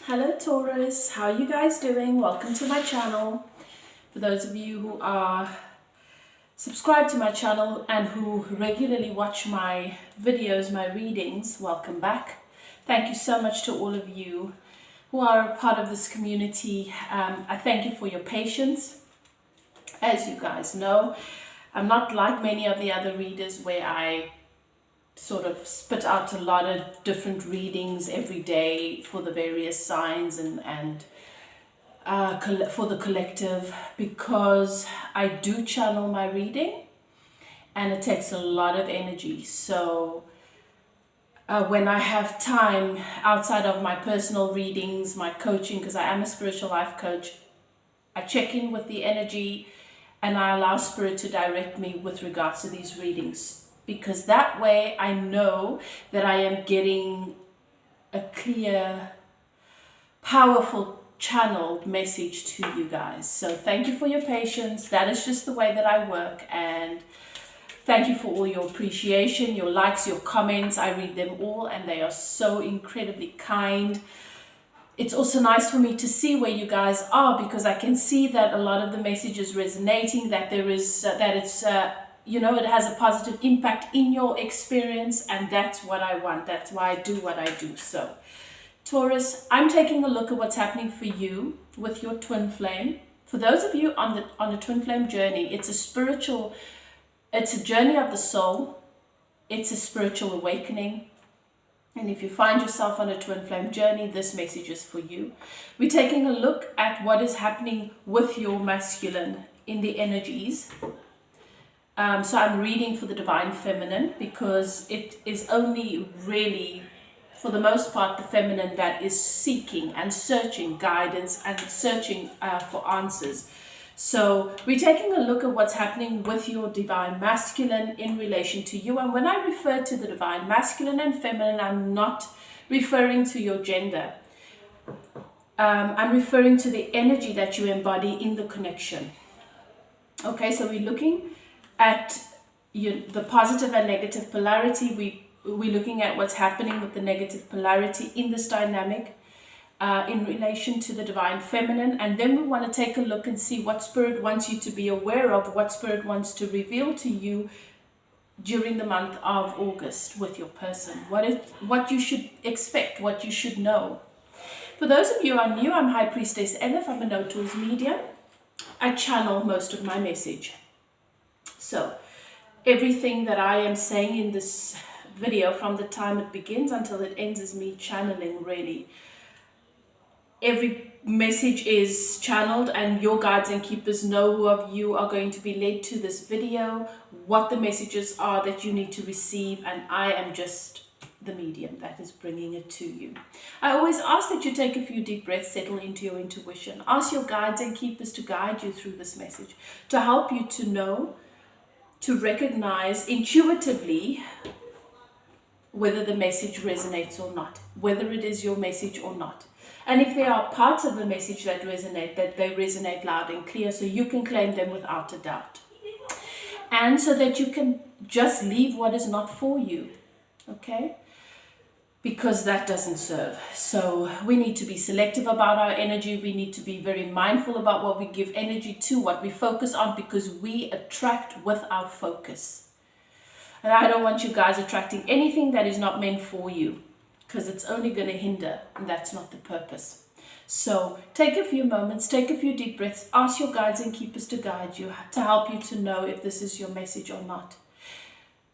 Hello Taurus, how are you guys doing? Welcome to my channel. For those of you who are subscribed to my channel and who regularly watch my videos, my readings, welcome back. Thank you so much to all of you who are a part of this community. I thank you for your patience. As you guys know, I'm not like many of the other readers where I sort of spit out a lot of different readings every day for the various signs and for the collective, because I do channel my reading and it takes a lot of energy. So when I have time outside of my personal readings, my coaching, because I am a spiritual life coach, I check in with the energy and I allow spirit to direct me with regards to these readings, because that way I know that I am getting a clear, powerful channeled message to you guys. So thank you for your patience. That is just the way that I work, and thank you for all your appreciation, your likes, your comments. I read them all and they are so incredibly kind. It's also nice for me to see where you guys are, because I can see that a lot of the message is resonating, that there is it has a positive impact in your experience, and that's what I want. That's why I do what I do. So Taurus, I'm taking a look at what's happening for you with your twin flame. For those of you on the twin flame journey, it's a journey of the soul. It's a spiritual awakening. And if you find yourself on a twin flame journey, this message is for you. We're taking a look at what is happening with your masculine in the energies. So I'm reading for the divine feminine, because it is only really, for the most part, the feminine that is seeking and searching guidance and searching for answers. So we're taking a look at what's happening with your divine masculine in relation to you. And when I refer to the divine masculine and feminine, I'm not referring to your gender. I'm referring to the energy that you embody in the connection. Okay, so we're looking at the positive and negative polarity. We're looking at what's happening with the negative polarity in this dynamic in relation to the divine feminine. And then we want to take a look and see what spirit wants you to be aware of, what spirit wants to reveal to you during the month of August with your person, what you should expect, what you should know. For those of you who are new, I'm High Priestess Elif. I'm a No Tools medium. I channel most of my message. So everything that I am saying in this video, from the time it begins until it ends, is me channeling, really. Every message is channeled, and your guides and keepers know who of you are going to be led to this video, what the messages are that you need to receive, and I am just the medium that is bringing it to you. I always ask that you take a few deep breaths, settle into your intuition, ask your guides and keepers to guide you through this message, to help you to know, to recognize intuitively whether the message resonates or not, whether it is your message or not. And if there are parts of the message that they resonate loud and clear, so you can claim them without a doubt. And so that you can just leave what is not for you, okay? Because that doesn't serve. So we need to be selective about our energy. We need to be very mindful about what we give energy to, what we focus on, because we attract with our focus. And I don't want you guys attracting anything that is not meant for you, because it's only going to hinder, and that's not the purpose. So take a few moments, take a few deep breaths, ask your guides and keepers to guide you, to help you to know if this is your message or not.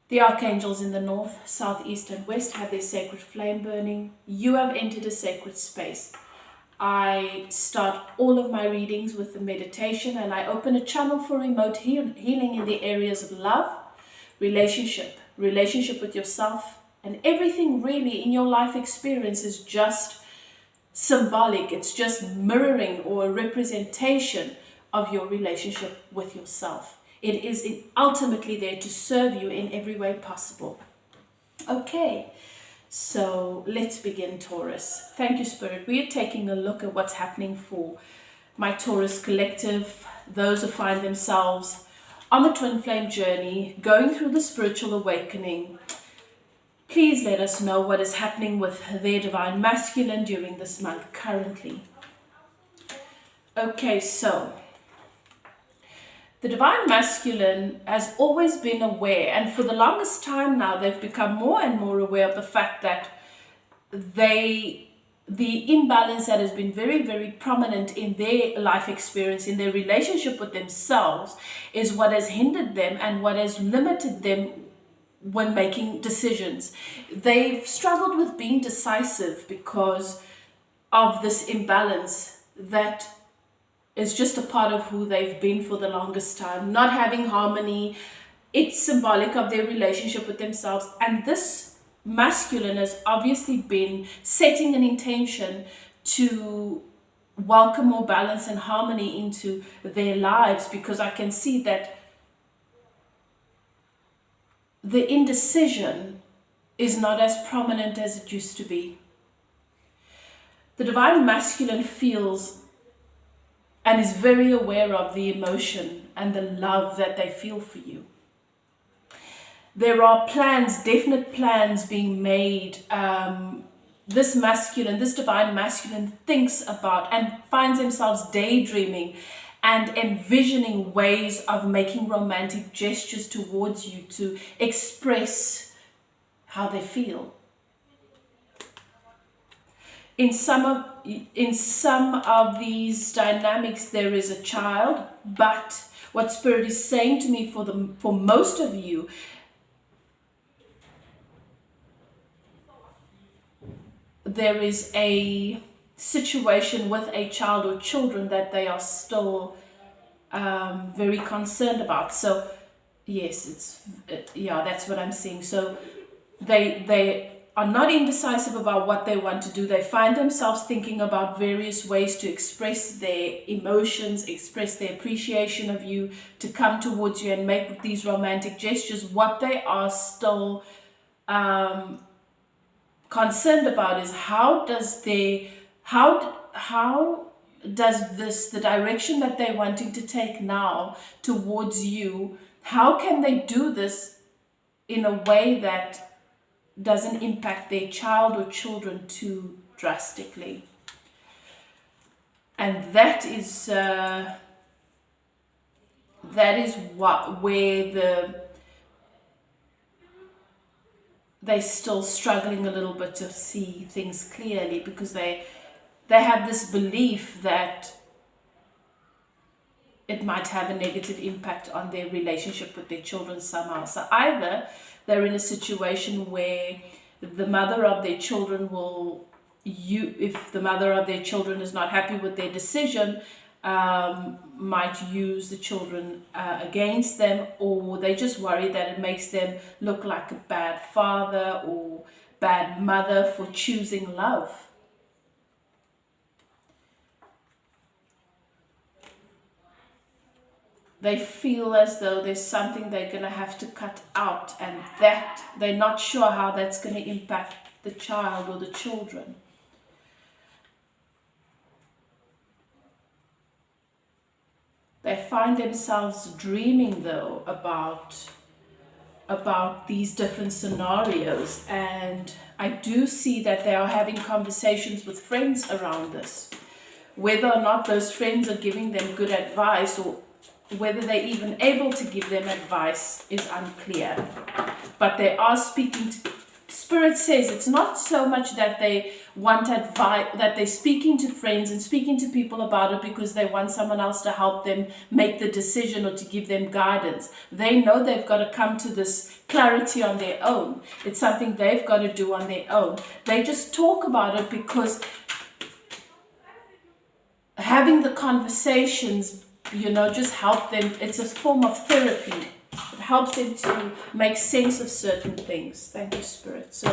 The archangels in the north, south, east and west have their sacred flame burning. You have entered a sacred space. I start all of my readings with the meditation, and I open a channel for remote healing in the areas of love, relationship with yourself, and everything really in your life experience is just symbolic. It's just mirroring or a representation of your relationship with yourself. It is ultimately there to serve you in every way possible. Okay, so let's begin, Taurus. Thank you, Spirit. We are taking a look at what's happening for my Taurus collective, those who find themselves on the twin flame journey, going through the spiritual awakening. Please let us know what is happening with their divine masculine during this month currently. Okay, so the divine masculine has always been aware, and for the longest time now, they've become more and more aware of the fact that the imbalance that has been very, very prominent in their life experience, in their relationship with themselves, is what has hindered them and what has limited them when making decisions. They've struggled with being decisive because of this imbalance that is just a part of who they've been for the longest time. Not having harmony, it's symbolic of their relationship with themselves. And this masculine has obviously been setting an intention to welcome more balance and harmony into their lives, because I can see that the indecision is not as prominent as it used to be. The divine masculine feels and is very aware of the emotion and the love that they feel for you. There are plans, definite plans being made. This divine masculine thinks about and finds themselves daydreaming and envisioning ways of making romantic gestures towards you to express how they feel. In some of these dynamics, there is a child, but what Spirit is saying to me for most of you, there is a situation with a child or children that they are still very concerned about. So yes, that's what I'm seeing. So they are not indecisive about what they want to do. They find themselves thinking about various ways to express their emotions, express their appreciation of you, to come towards you and make these romantic gestures. What they are still concerned about is how does the direction that they're wanting to take now towards you, how can they do this in a way that doesn't impact their child or children too drastically? And that is where they're still struggling a little bit to see things clearly, because they have this belief that it might have a negative impact on their relationship with their children somehow. So either they're in a situation where the mother of their children if the mother of their children is not happy with their decision, might use the children against them, or they just worry that it makes them look like a bad father or bad mother for choosing love. They feel as though there's something they're going to have to cut out, and that they're not sure how that's going to impact the child or the children. They find themselves dreaming, though, about these different scenarios, and I do see that they are having conversations with friends around this. Whether or not those friends are giving them good advice, or whether they're even able to give them advice, is unclear. But they are speaking to, Spirit says it's not so much that they want advice, that they're speaking to friends and speaking to people about it because they want someone else to help them make the decision or to give them guidance. They know they've got to come to this clarity on their own. It's something they've got to do on their own. They just talk about it because having the conversations, just help them. It's a form of therapy. It helps them to make sense of certain things. Thank you, Spirit. So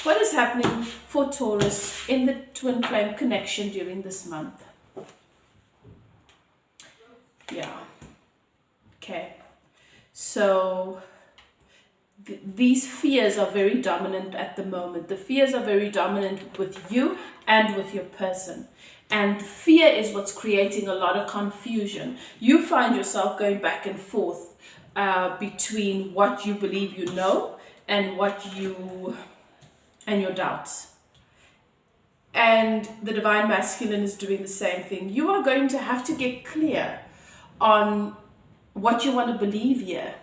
what is happening for Taurus in the twin flame connection during this month? Yeah. Okay. So these fears are very dominant at the moment. The fears are very dominant with you and with your person. And fear is what's creating a lot of confusion. You find yourself going back and forth between what you believe you know and what you and your doubts. And the divine masculine is doing the same thing. You are going to have to get clear on what you want to believe here.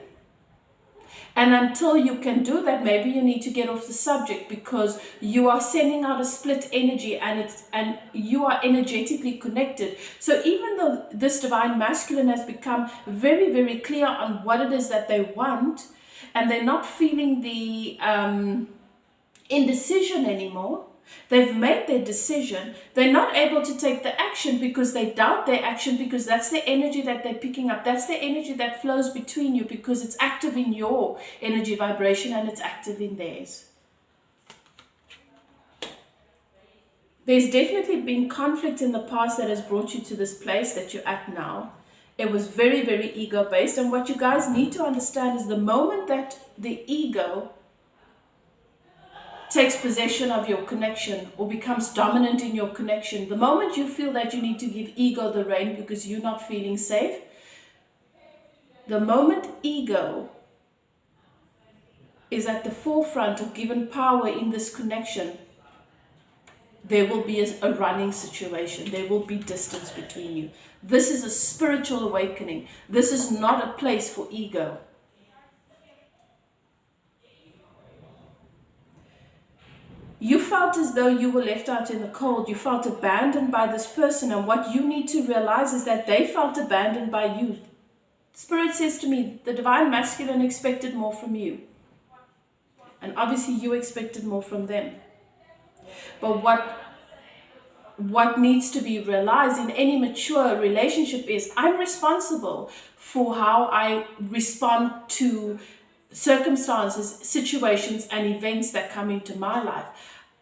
And until you can do that, maybe you need to get off the subject, because you are sending out a split energy, and you are energetically connected. So even though this divine masculine has become very, very clear on what it is that they want, and they're not feeling the indecision anymore, they've made their decision. They're not able to take the action because they doubt their action, because that's the energy that they're picking up. That's the energy that flows between you, because it's active in your energy vibration and it's active in theirs. There's definitely been conflict in the past that has brought you to this place that you're at now. It was very, very ego-based. And what you guys need to understand is the moment that the ego takes possession of your connection or becomes dominant in your connection, the moment you feel that you need to give ego the rein because you're not feeling safe, the moment ego is at the forefront of given power in this connection, there will be a running situation. There will be distance between you. This is a spiritual awakening. This is not a place for ego. You felt as though you were left out in the cold. You felt abandoned by this person. And what you need to realize is that they felt abandoned by you. Spirit says to me, the divine masculine expected more from you. And obviously you expected more from them. But what needs to be realized in any mature relationship is I'm responsible for how I respond to circumstances, situations, and events that come into my life.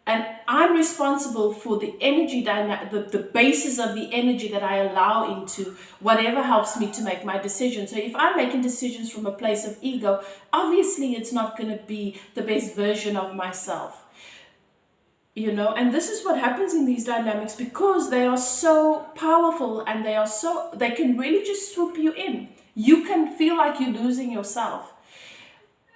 And I'm responsible for the energy dynamic, the basis of the energy that I allow into whatever helps me to make my decisions. So if I'm making decisions from a place of ego, obviously it's not going to be the best version of myself. You know, and this is what happens in these dynamics, because they are so powerful and they can really just swoop you in. You can feel like you're losing yourself.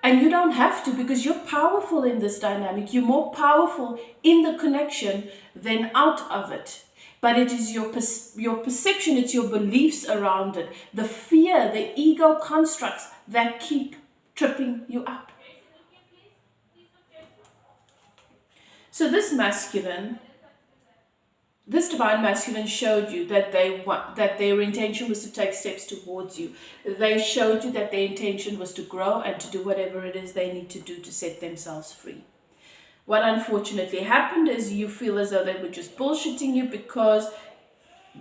And you don't have to, because you're powerful in this dynamic. You're more powerful in the connection than out of it. But it is your perception, it's your beliefs around it, the fear, the ego constructs that keep tripping you up. So this divine masculine showed you that their intention was to take steps towards you. They showed you that their intention was to grow and to do whatever it is they need to do to set themselves free. What unfortunately happened is you feel as though they were just bullshitting you because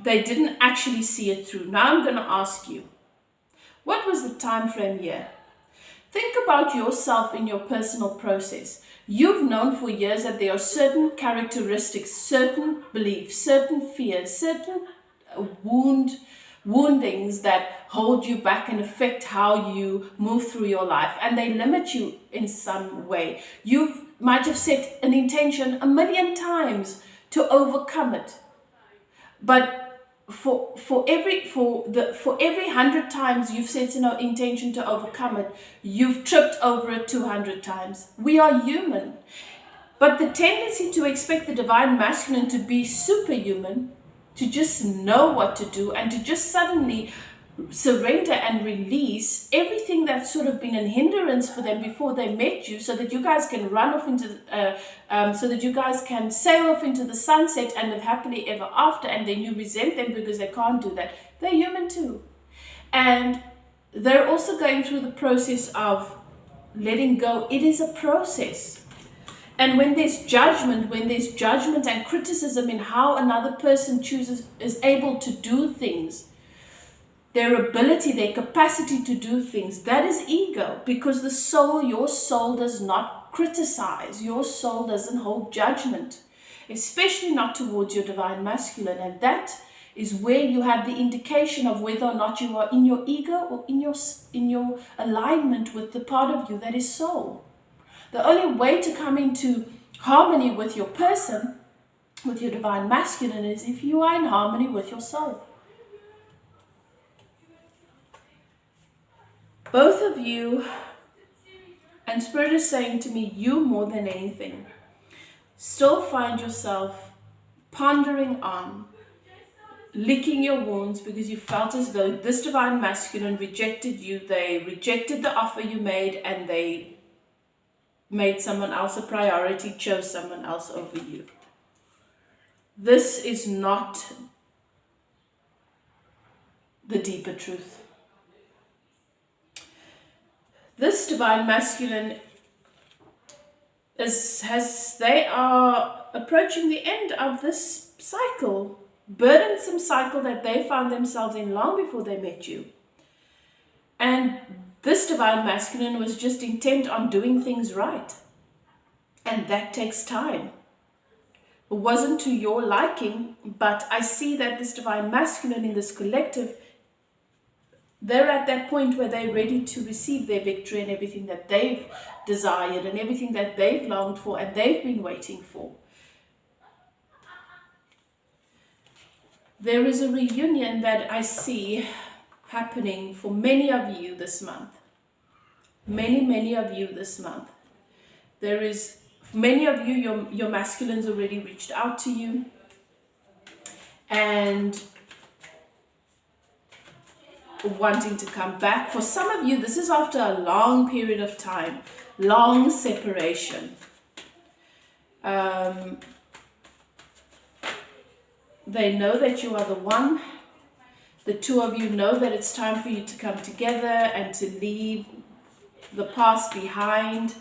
they didn't actually see it through. Now I'm going to ask you, what was the time frame here? Think about yourself in your personal process. You've known for years that there are certain characteristics, certain beliefs, certain fears, certain woundings that hold you back and affect how you move through your life, and they limit you in some way. You might have set an intention 1,000,000 times to overcome it, but for every 100 times you've set an intention to overcome it, you've tripped over it 200 times. We are human, but the tendency to expect the divine masculine to be superhuman, to just know what to do and to just suddenly surrender and release everything that's sort of been a hindrance for them before they met you, so that you guys can run off into so that you guys can sail off into the sunset and live happily ever after, and then you resent them because they can't do that. They're human too, and they're also going through the process of letting go. It is a process. And when there's judgment and criticism in how another person is able to do things, their ability, their capacity to do things, that is ego. Because your soul does not criticize. Your soul doesn't hold judgment, especially not towards your divine masculine. And that is where you have the indication of whether or not you are in your ego or in your alignment with the part of you that is soul. The only way to come into harmony with your person, with your divine masculine, is if you are in harmony with your soul. Both of you, and Spirit is saying to me, you more than anything, still find yourself pondering on, licking your wounds because you felt as though this divine masculine rejected you, they rejected the offer you made, and they made someone else a priority, chose someone else over you. This is not the deeper truth. This divine masculine they are approaching the end of this cycle, burdensome cycle that they found themselves in long before they met you. And this divine masculine was just intent on doing things right. And that takes time. It wasn't to your liking, but I see that this divine masculine in this collective, they're at that point where they're ready to receive their victory and everything that they've desired and everything that they've longed for and they've been waiting for. There is a reunion that I see happening for many of you this month. Many of you this month. There is, many of you, your masculines already reached out to you. And wanting to come back. For some of you, this is after a long period of time, long separation. They know that you are the one. The two of you know that it's time for you to come together and to leave the past behind.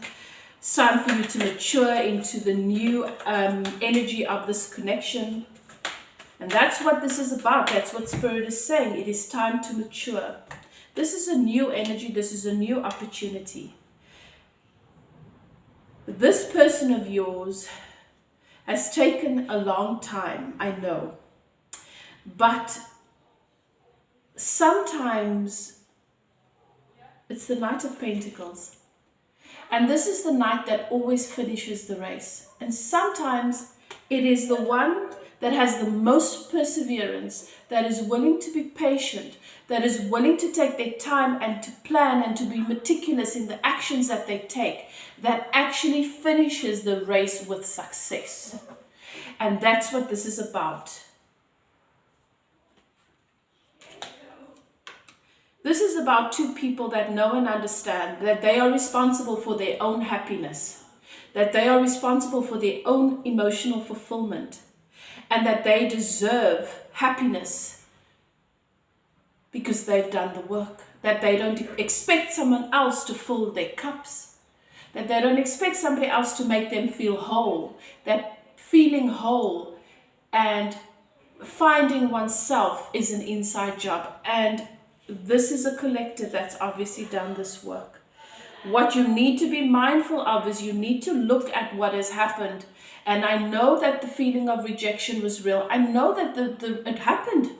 It's time for you to mature into the new energy of this connection. And that's what this is about. That's what Spirit is saying. It is time to mature. This is a new energy. This is a new opportunity. This person of yours has taken a long time, I know. But sometimes it's the Knight of Pentacles. And this is the knight that always finishes the race. And sometimes it is the one that has the most perseverance, that is willing to be patient, that is willing to take their time and to plan and to be meticulous in the actions that they take, that actually finishes the race with success. And that's what this is about. This is about two people that know and understand that they are responsible for their own happiness, that they are responsible for their own emotional fulfillment, and that they deserve happiness because they've done the work, that they don't expect someone else to fill their cups, that they don't expect somebody else to make them feel whole, that feeling whole and finding oneself is an inside job. And this is a collective that's obviously done this work. What you need to be mindful of is you need to look at what has happened. And I know that the feeling of rejection was real. I know that it happened.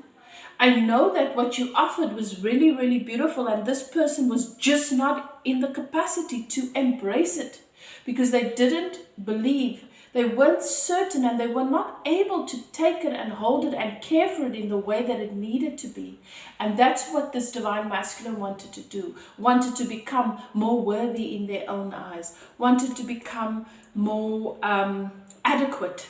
I know that what you offered was really, really beautiful. And this person was just not in the capacity to embrace it because they didn't believe. They weren't certain and they were not able to take it and hold it and care for it in the way that it needed to be. And that's what this divine masculine wanted to do. Wanted to become more worthy in their own eyes. Wanted to become more adequate.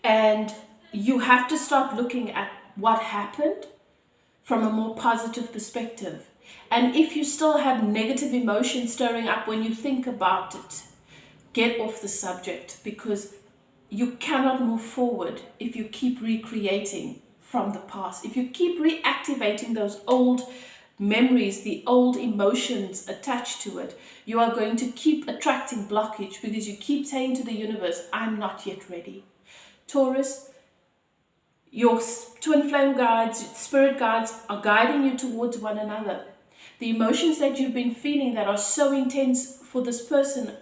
And you have to start looking at what happened from a more positive perspective. And if you still have negative emotions stirring up when you think about it, get off the subject, because you cannot move forward if you keep recreating from the past. If you keep reactivating those old memories, the old emotions attached to it, you are going to keep attracting blockage because you keep saying to the universe, I'm not yet ready. Taurus, your twin flame guides, spirit guides are guiding you towards one another. The emotions that you've been feeling that are so intense for this person,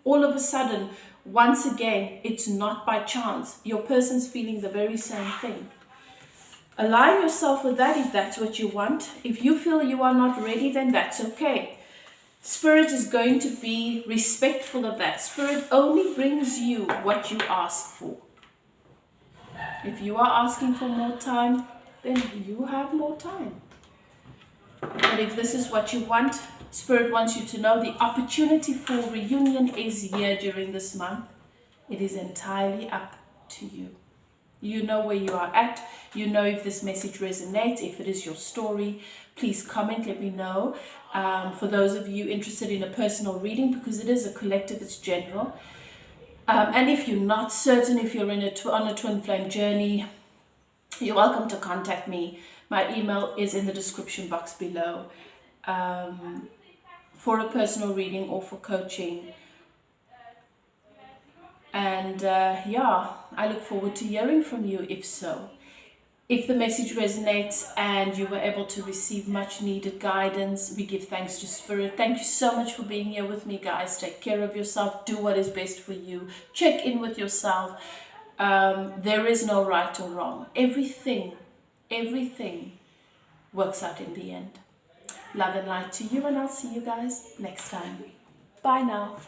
all of a sudden, once again, it's not by chance. Your person's feeling the very same thing. Align yourself with that if that's what you want. If you feel you are not ready, then that's okay. Spirit is going to be respectful of that. Spirit only brings you what you ask for. If you are asking for more time, then you have more time. But if this is what you want, Spirit wants you to know the opportunity for reunion is here during this month. It is entirely up to you. You know where you are at. You know if this message resonates, if it is your story. Please comment, let me know. For those of you interested in a personal reading, because it is a collective, it's general. And if you're not certain, if you're on a twin flame journey, you're welcome to contact me. My email is in the description box below. For a personal reading or for coaching. And yeah, I look forward to hearing from you if so. If the message resonates and you were able to receive much needed guidance, we give thanks to Spirit. Thank you so much for being here with me, guys. Take care of yourself. Do what is best for you. Check in with yourself. There is no right or wrong. Everything works out in the end. Love and light to you, and I'll see you guys next time. Bye now.